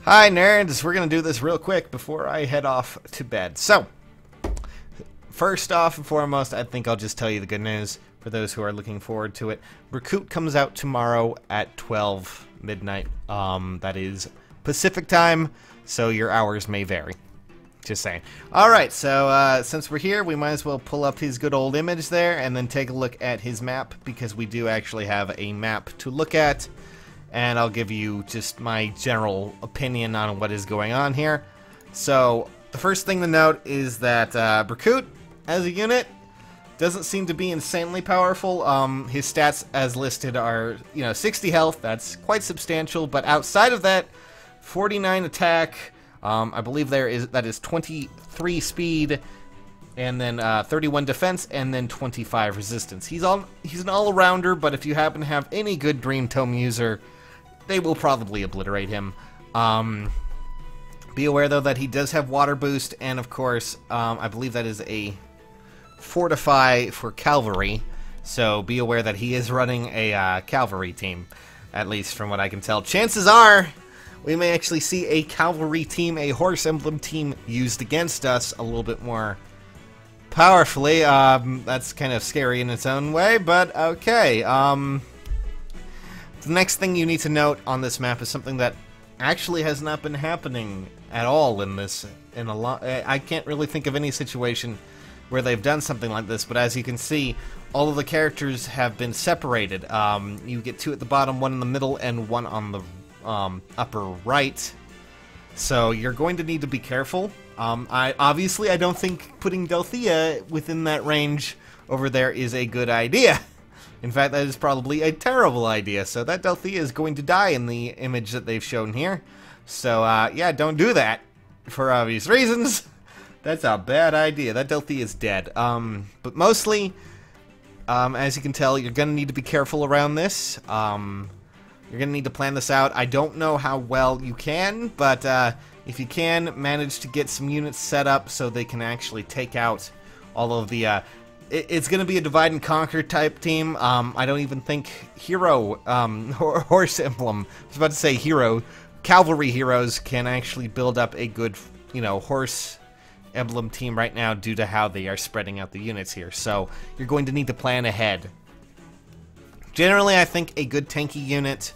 Hi nerds, we're gonna do this real quick before I head off to bed. So, first off and foremost, I think I'll just tell you the good news for those who are looking forward to it. Berkut comes out tomorrow at 12 midnight. That is Pacific time, so your hours may vary. Just saying. Alright, so since we're here, we might as well pull up his good old image there and then take a look at his map, because we do actually have a map to look at. And I'll give you just my general opinion on what is going on here. So, the first thing to note is that Berkut, as a unit, doesn't seem to be insanely powerful. His stats as listed are, 60 health, that's quite substantial, but outside of that, 49 attack, I believe that is 23 speed, and then 31 defense, and then 25 resistance. He's an all-arounder, but if you happen to have any good Dream Tome user, they will probably obliterate him. Be aware, though, that he does have water boost, and of course, I believe that is a fortify for cavalry, so be aware that he is running a cavalry team, at least from what I can tell. Chances are, we may actually see a cavalry team, a horse emblem team, used against us a little bit more powerfully. That's kind of scary in its own way, but okay. The next thing you need to note on this map is something that actually has not been happening at all in this. I can't really think of any situation where they've done something like this, but as you can see, all of the characters have been separated. You get two at the bottom, one in the middle, and one on the upper right. So you're going to need to be careful. Obviously, I don't think putting Delthea within that range over there is a good idea. In fact, that is probably a terrible idea, so that Delthea is going to die in the image that they've shown here. So, yeah, don't do that, for obvious reasons. That's a bad idea. That Delthea is dead. But mostly, as you can tell, you're going to need to be careful around this. You're going to need to plan this out. I don't know how well you can, but if you can, manage to get some units set up so they can actually take out all of the... It's going to be a divide and conquer type team. I don't even think hero, horse emblem, I was about to say hero, cavalry heroes can actually build up a good, horse emblem team right now due to how they are spreading out the units here. So you're going to need to plan ahead. Generally, I think a good tanky unit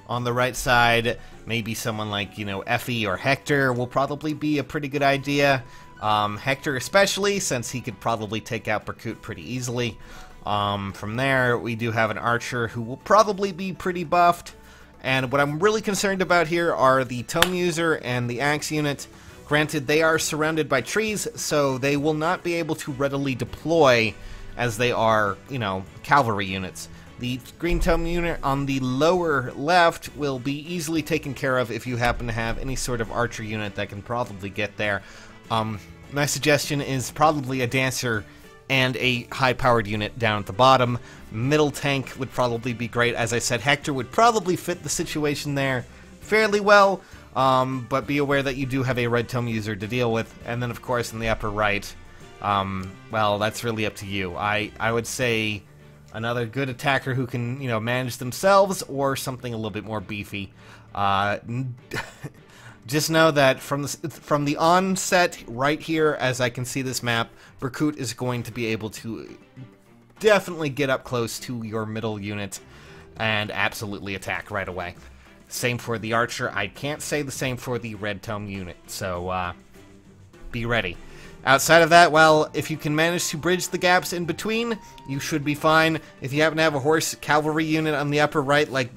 on the right side, maybe someone like, Effie or Hector will probably be a pretty good idea. Hector especially, since he could probably take out Berkut pretty easily. From there, we do have an archer who will probably be pretty buffed. And what I'm really concerned about here are the tome user and the axe unit. Granted, they are surrounded by trees, so they will not be able to readily deploy as they are, cavalry units. The green tome unit on the lower left will be easily taken care of if you happen to have any sort of archer unit that can probably get there. My suggestion is probably a dancer and a high-powered unit down at the bottom. Middle tank would probably be great. As I said, Hector would probably fit the situation there fairly well, but be aware that you do have a red tome user to deal with. And then, of course, in the upper right, well, that's really up to you. I would say another good attacker who can, manage themselves, or something a little bit more beefy. Just know that from the onset right here, as I can see this map, Berkut is going to be able to definitely get up close to your middle unit and absolutely attack right away. Same for the archer. I can't say the same for the red tome unit, so be ready. Outside of that, well, if you can manage to bridge the gaps in between, you should be fine. If you happen to have a horse cavalry unit on the upper right, like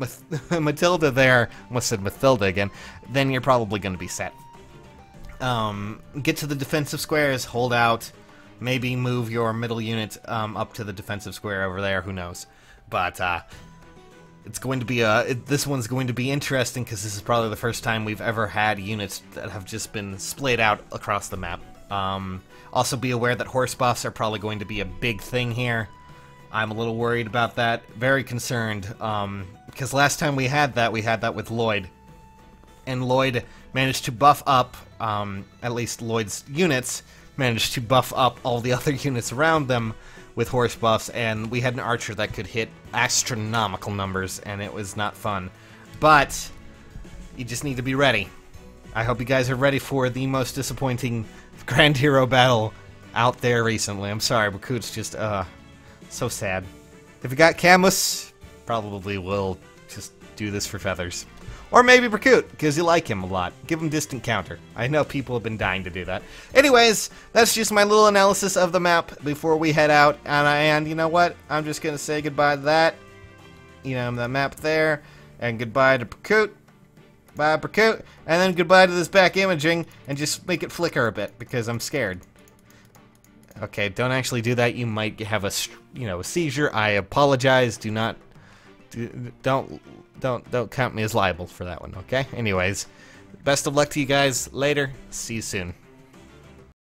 Matilda there, almost said Mathilda again, then you're probably going to be set. Get to the defensive squares, hold out, maybe move your middle unit up to the defensive square over there, who knows. But it's going to be this one's going to be interesting, because this is probably the first time we've ever had units that have just been splayed out across the map. Also be aware that horse buffs are probably going to be a big thing here. I'm a little worried about that, very concerned, because last time we had that with Lloyd. And Lloyd managed to buff up, at least Lloyd's units managed to buff up all the other units around them with horse buffs, and we had an archer that could hit astronomical numbers, and it was not fun. But you just need to be ready. I hope you guys are ready for the most disappointing Grand Hero battle out there recently. I'm sorry, Berkut's just, so sad. If you got Camus, probably will just do this for feathers. Or maybe Berkut, because you like him a lot. Give him distant counter. I know people have been dying to do that. Anyways, that's just my little analysis of the map before we head out. And you know what? I'm just going to say goodbye to that. You know, the map there. And goodbye to Berkut. Bye, Berkut. And then goodbye to this back imaging. And just make it flicker a bit, because I'm scared. Okay, don't actually do that. You might have a seizure. I apologize. Don't count me as liable for that one, okay? Anyways, best of luck to you guys later. See you soon.